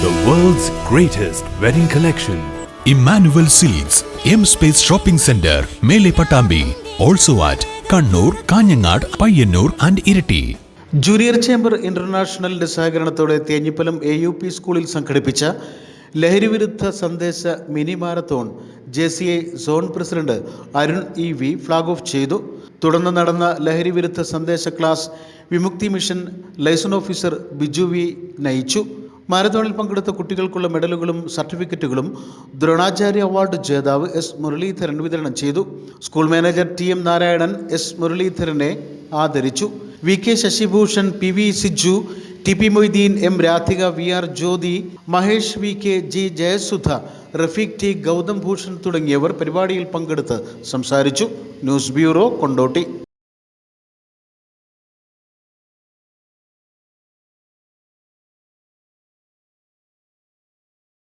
The world's greatest wedding collection. Emmanuel Silks, M Space Shopping Center, Mele Patambi. Also at Kannur, Kanyanad, Payyanur and Irati. Junior chamber ഇന്റർനാഷണലിന്റെ സഹകരണത്തോടെ Thenhipalam AUP സ്കൂളിൽ സംഘടിപ്പിച്ച ലഹരിവിരുദ്ധ സന്ദേശ mini marathon JCI zone president Arun EV flag off ചെയ്തു. തുടർന്ന് നടന്ന ലഹരിവിരുദ്ധ സന്ദേശ class Vimukthi mission liaison officer Biju V നയിച്ചു. മാരത്തോണിൽ പങ്കെടുത്ത കുട്ടികൾക്കുള്ള മെഡലുകളും സർട്ടിഫിക്കറ്റുകളും ദ്രോണാചാര്യ അവാർഡ് ജേതാവ് S മുരളീധരൻ വിതരണം ചെയ്തു. School manager TM Narayanan S മുരളീധരനെ ആദരിച്ചു. VK Shashibhushan, PV Siju, TP Moideen, M Radhika, VR ജ്യോതി, Mahesh VK, G Jayasudha, Rafeeq T, Gautam Bhushan തുടങ്ങിയവർ പരിപാടിയിൽ പങ്കെടുത്ത് സംസാരിച്ചു. News bureau, Kondotty.